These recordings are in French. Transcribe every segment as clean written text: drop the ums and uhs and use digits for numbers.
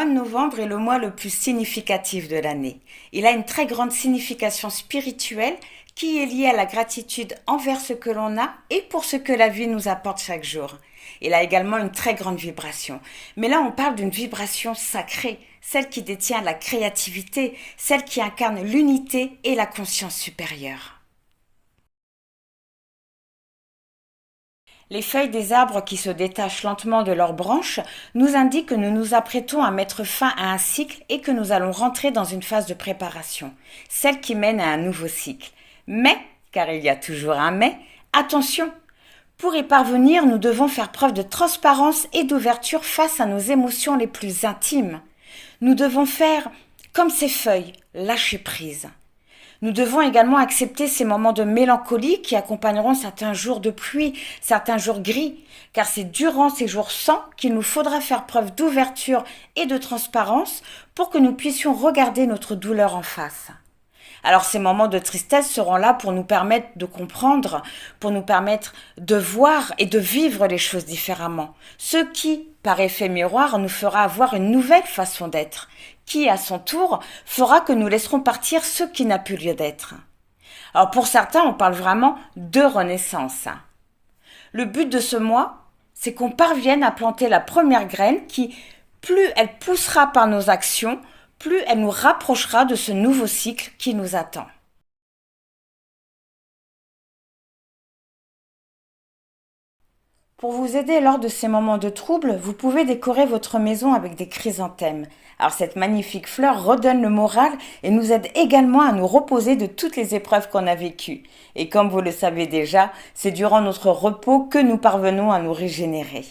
de novembre est le mois le plus significatif de l'année. Il a une très grande signification spirituelle qui est liée à la gratitude envers ce que l'on a et pour ce que la vie nous apporte chaque jour. Il a également une très grande vibration. Mais là, on parle d'une vibration sacrée, celle qui détient la créativité, celle qui incarne l'unité et la conscience supérieure. Les feuilles des arbres qui se détachent lentement de leurs branches nous indiquent que nous nous apprêtons à mettre fin à un cycle et que nous allons rentrer dans une phase de préparation, celle qui mène à un nouveau cycle. Mais, car il y a toujours un mais, attention! Pour y parvenir, nous devons faire preuve de transparence et d'ouverture face à nos émotions les plus intimes. Nous devons faire comme ces feuilles, lâcher prise. Nous devons également accepter ces moments de mélancolie qui accompagneront certains jours de pluie, certains jours gris, car c'est durant ces jours sans qu'il nous faudra faire preuve d'ouverture et de transparence pour que nous puissions regarder notre douleur en face. Alors ces moments de tristesse seront là pour nous permettre de comprendre, pour nous permettre de voir et de vivre les choses différemment. Ce qui, par effet miroir, nous fera avoir une nouvelle façon d'être, qui, à son tour, fera que nous laisserons partir ce qui n'a plus lieu d'être. Alors pour certains, on parle vraiment de renaissance. Le but de ce mois, c'est qu'on parvienne à planter la première graine qui, plus elle poussera par nos actions, plus elle nous rapprochera de ce nouveau cycle qui nous attend. Pour vous aider lors de ces moments de trouble, vous pouvez décorer votre maison avec des chrysanthèmes. Alors cette magnifique fleur redonne le moral et nous aide également à nous reposer de toutes les épreuves qu'on a vécues. Et comme vous le savez déjà, c'est durant notre repos que nous parvenons à nous régénérer.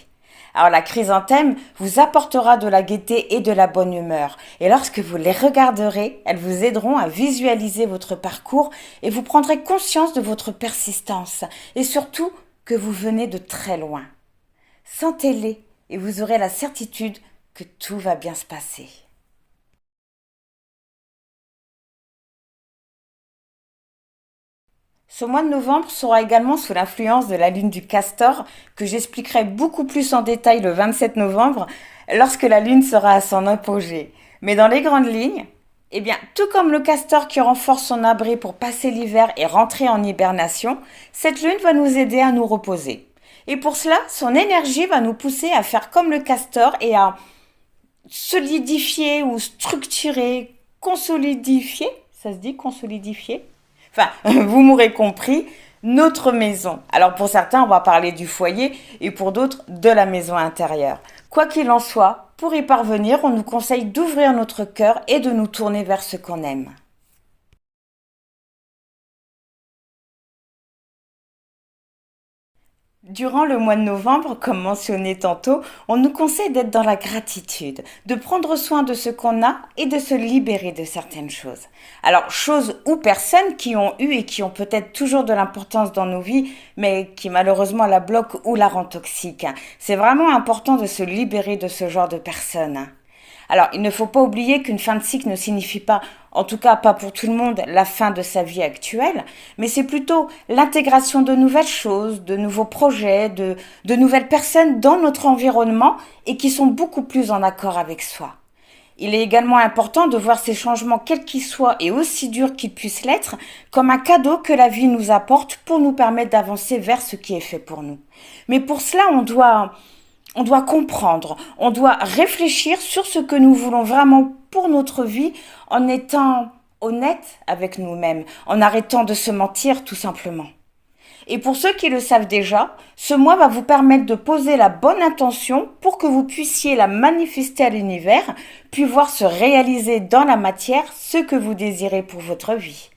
Alors la chrysanthème vous apportera de la gaieté et de la bonne humeur. Et lorsque vous les regarderez, elles vous aideront à visualiser votre parcours et vous prendrez conscience de votre persistance et surtout que vous venez de très loin. Sentez-les et vous aurez la certitude que tout va bien se passer. Ce mois de novembre sera également sous l'influence de la lune du Castor, que j'expliquerai beaucoup plus en détail le 27 novembre, lorsque la lune sera à son apogée. Mais dans les grandes lignes, eh bien, tout comme le castor qui renforce son abri pour passer l'hiver et rentrer en hibernation, cette lune va nous aider à nous reposer. Et pour cela, son énergie va nous pousser à faire comme le castor et à solidifier ou structurer, consolidifier, ça se dit consolidifier? Enfin, vous m'aurez compris, notre maison. Alors pour certains, on va parler du foyer et pour d'autres, de la maison intérieure. Quoi qu'il en soit, pour y parvenir, on nous conseille d'ouvrir notre cœur et de nous tourner vers ce qu'on aime. Durant le mois de novembre, comme mentionné tantôt, on nous conseille d'être dans la gratitude, de prendre soin de ce qu'on a et de se libérer de certaines choses. Alors, choses ou personnes qui ont eu et qui ont peut-être toujours de l'importance dans nos vies, mais qui malheureusement la bloquent ou la rendent toxique. C'est vraiment important de se libérer de ce genre de personnes. Alors, il ne faut pas oublier qu'une fin de cycle ne signifie pas, en tout cas pas pour tout le monde, la fin de sa vie actuelle, mais c'est plutôt l'intégration de nouvelles choses, de nouveaux projets, de nouvelles personnes dans notre environnement et qui sont beaucoup plus en accord avec soi. Il est également important de voir ces changements, quels qu'ils soient et aussi durs qu'ils puissent l'être, comme un cadeau que la vie nous apporte pour nous permettre d'avancer vers ce qui est fait pour nous. Mais pour cela, on doit comprendre, on doit réfléchir sur ce que nous voulons vraiment pour notre vie en étant honnête avec nous-mêmes, en arrêtant de se mentir tout simplement. Et pour ceux qui le savent déjà, ce mois va vous permettre de poser la bonne intention pour que vous puissiez la manifester à l'univers, puis voir se réaliser dans la matière ce que vous désirez pour votre vie.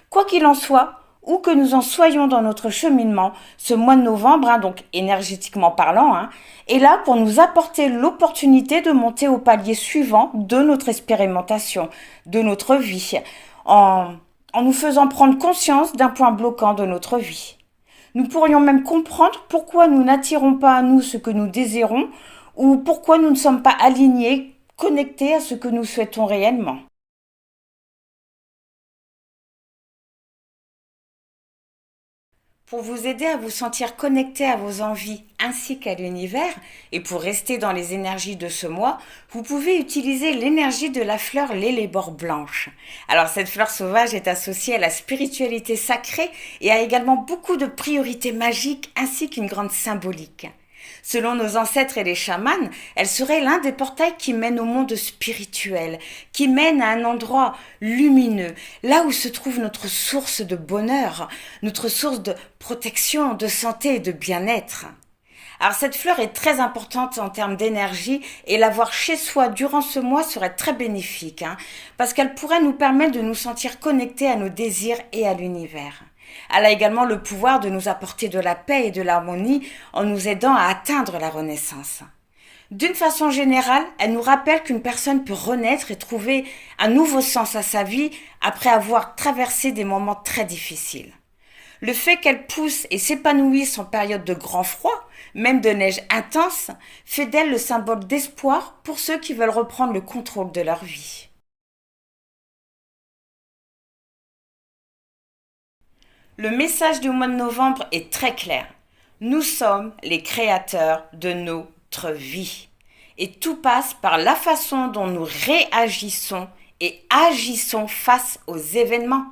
Quoi qu'il en soit, où que nous en soyons dans notre cheminement, ce mois de novembre, donc énergétiquement parlant, est là pour nous apporter l'opportunité de monter au palier suivant de notre expérimentation, de notre vie, en nous faisant prendre conscience d'un point bloquant de notre vie. Nous pourrions même comprendre pourquoi nous n'attirons pas à nous ce que nous désirons ou pourquoi nous ne sommes pas alignés, connectés à ce que nous souhaitons réellement. Pour vous aider à vous sentir connecté à vos envies ainsi qu'à l'univers, et pour rester dans les énergies de ce mois, vous pouvez utiliser l'énergie de la fleur l'élébore blanche. Alors cette fleur sauvage est associée à la spiritualité sacrée et a également beaucoup de priorités magiques ainsi qu'une grande symbolique. Selon nos ancêtres et les chamans, elle serait l'un des portails qui mènent au monde spirituel, qui mène à un endroit lumineux, là où se trouve notre source de bonheur, notre source de protection, de santé et de bien-être. Alors cette fleur est très importante en termes d'énergie et l'avoir chez soi durant ce mois serait très bénéfique, parce qu'elle pourrait nous permettre de nous sentir connectés à nos désirs et à l'univers. Elle a également le pouvoir de nous apporter de la paix et de l'harmonie en nous aidant à atteindre la renaissance. D'une façon générale, elle nous rappelle qu'une personne peut renaître et trouver un nouveau sens à sa vie après avoir traversé des moments très difficiles. Le fait qu'elle pousse et s'épanouisse en période de grand froid, même de neige intense, fait d'elle le symbole d'espoir pour ceux qui veulent reprendre le contrôle de leur vie. Le message du mois de novembre est très clair. Nous sommes les créateurs de notre vie. Et tout passe par la façon dont nous réagissons et agissons face aux événements.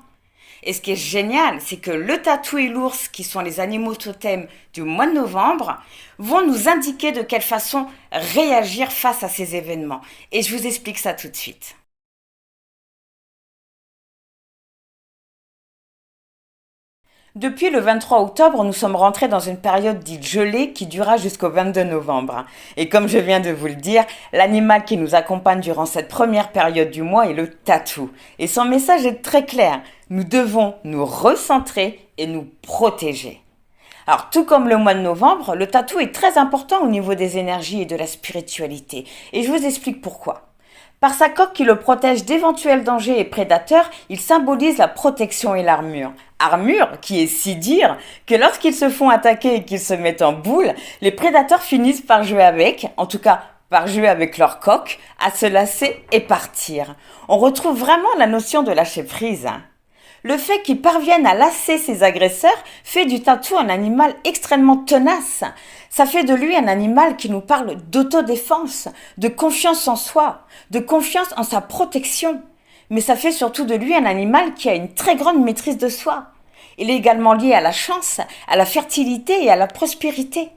Et ce qui est génial, c'est que le tatou et l'ours, qui sont les animaux totems du mois de novembre, vont nous indiquer de quelle façon réagir face à ces événements. Et je vous explique ça tout de suite. Depuis le 23 octobre, nous sommes rentrés dans une période dite gelée qui durera jusqu'au 22 novembre. Et comme je viens de vous le dire, l'animal qui nous accompagne durant cette première période du mois est le tatou. Et son message est très clair. Nous devons nous recentrer et nous protéger. Alors, tout comme le mois de novembre, le tatou est très important au niveau des énergies et de la spiritualité. Et je vous explique pourquoi. Par sa coque qui le protège d'éventuels dangers et prédateurs, il symbolise la protection et l'armure. Armure qui est si dire que lorsqu'ils se font attaquer et qu'ils se mettent en boule, les prédateurs finissent par jouer avec, en tout cas par jouer avec leur coque, à se lasser et partir. On retrouve vraiment la notion de lâcher prise. Le fait qu'ils parviennent à lasser ses agresseurs fait du tatou un animal extrêmement tenace. Ça fait de lui un animal qui nous parle d'autodéfense, de confiance en soi, de confiance en sa protection. Mais ça fait surtout de lui un animal qui a une très grande maîtrise de soi. Il est également lié à la chance, à la fertilité et à la prospérité.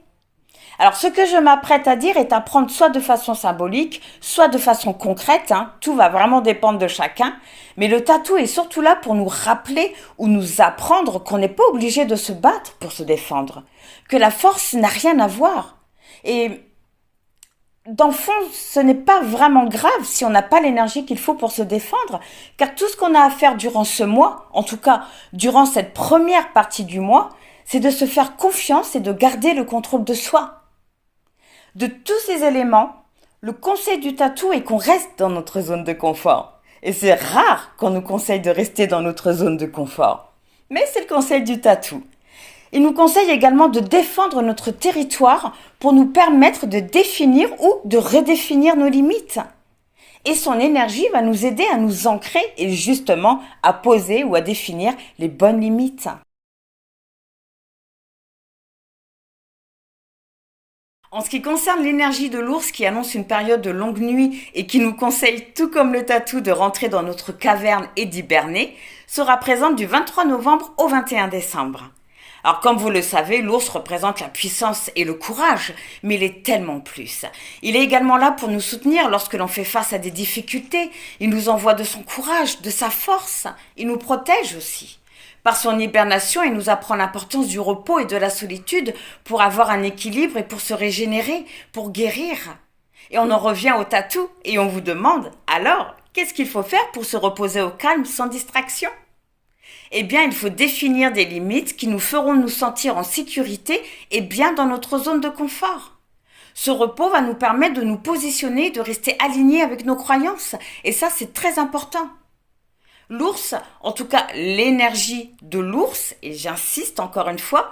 Alors, ce que je m'apprête à dire est à prendre soit de façon symbolique, soit de façon concrète. Tout va vraiment dépendre de chacun. Mais le tatou est surtout là pour nous rappeler ou nous apprendre qu'on n'est pas obligé de se battre pour se défendre. Que la force n'a rien à voir. Et dans le fond, ce n'est pas vraiment grave si on n'a pas l'énergie qu'il faut pour se défendre, car tout ce qu'on a à faire durant ce mois, en tout cas durant cette première partie du mois, c'est de se faire confiance et de garder le contrôle de soi. De tous ces éléments, le conseil du tatou est qu'on reste dans notre zone de confort. Et c'est rare qu'on nous conseille de rester dans notre zone de confort. Mais c'est le conseil du tatou. Il nous conseille également de défendre notre territoire pour nous permettre de définir ou de redéfinir nos limites. Et son énergie va nous aider à nous ancrer et justement à poser ou à définir les bonnes limites. En ce qui concerne l'énergie de l'ours qui annonce une période de longue nuit et qui nous conseille, tout comme le tatou, de rentrer dans notre caverne et d'hiberner, sera présente du 23 novembre au 21 décembre. Alors comme vous le savez, l'ours représente la puissance et le courage, mais il est tellement plus. Il est également là pour nous soutenir lorsque l'on fait face à des difficultés. Il nous envoie de son courage, de sa force. Il nous protège aussi. Par son hibernation, il nous apprend l'importance du repos et de la solitude pour avoir un équilibre et pour se régénérer, pour guérir. Et on en revient au tatou et on vous demande, alors, qu'est-ce qu'il faut faire pour se reposer au calme sans distraction ? Eh bien, il faut définir des limites qui nous feront nous sentir en sécurité et bien dans notre zone de confort. Ce repos va nous permettre de nous positionner, de rester alignés avec nos croyances. Et ça, c'est très important. L'ours, en tout cas l'énergie de l'ours, et j'insiste encore une fois,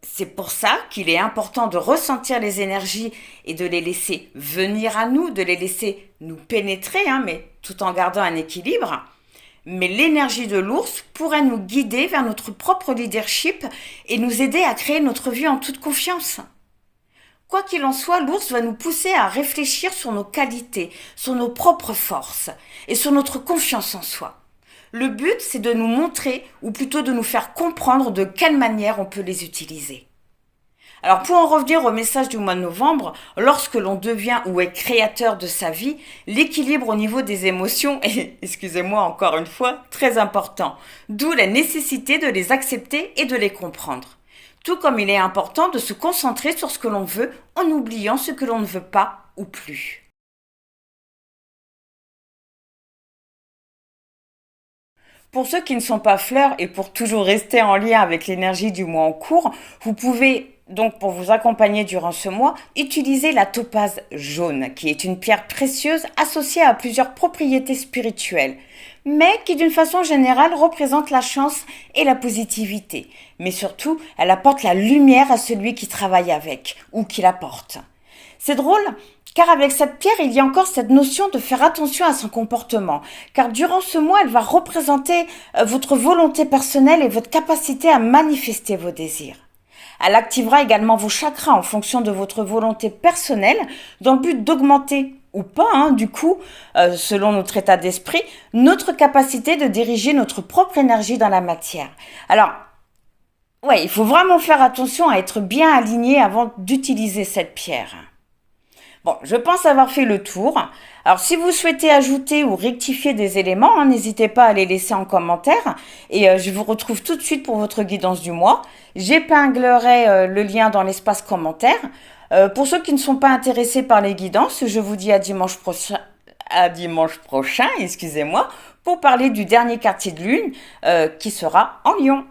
c'est pour ça qu'il est important de ressentir les énergies et de les laisser venir à nous, de les laisser nous pénétrer, mais tout en gardant un équilibre. Mais l'énergie de l'ours pourrait nous guider vers notre propre leadership et nous aider à créer notre vie en toute confiance. Quoi qu'il en soit, l'ours va nous pousser à réfléchir sur nos qualités, sur nos propres forces et sur notre confiance en soi. Le but, c'est de nous montrer, ou plutôt de nous faire comprendre de quelle manière on peut les utiliser. Alors pour en revenir au message du mois de novembre, lorsque l'on devient ou est créateur de sa vie, l'équilibre au niveau des émotions est, excusez-moi encore une fois, très important. D'où la nécessité de les accepter et de les comprendre. Tout comme il est important de se concentrer sur ce que l'on veut en oubliant ce que l'on ne veut pas ou plus. Pour ceux qui ne sont pas fleurs et pour toujours rester en lien avec l'énergie du mois en cours, vous pouvez donc pour vous accompagner durant ce mois, utiliser la topaze jaune, qui est une pierre précieuse associée à plusieurs propriétés spirituelles, mais qui d'une façon générale représente la chance et la positivité. Mais surtout, elle apporte la lumière à celui qui travaille avec ou qui la porte. C'est drôle, car avec cette pierre, il y a encore cette notion de faire attention à son comportement, car durant ce mois, elle va représenter votre volonté personnelle et votre capacité à manifester vos désirs. Elle activera également vos chakras en fonction de votre volonté personnelle, dans le but d'augmenter ou pas, du coup, selon notre état d'esprit, notre capacité de diriger notre propre énergie dans la matière. Alors, ouais, il faut vraiment faire attention à être bien aligné avant d'utiliser cette pierre. Bon, je pense avoir fait le tour. Alors, si vous souhaitez ajouter ou rectifier des éléments, n'hésitez pas à les laisser en commentaire. Et je vous retrouve tout de suite pour votre guidance du mois. J'épinglerai le lien dans l'espace commentaire. Pour ceux qui ne sont pas intéressés par les guidances, je vous dis à dimanche prochain, excusez-moi, pour parler du dernier quartier de lune qui sera en Lion.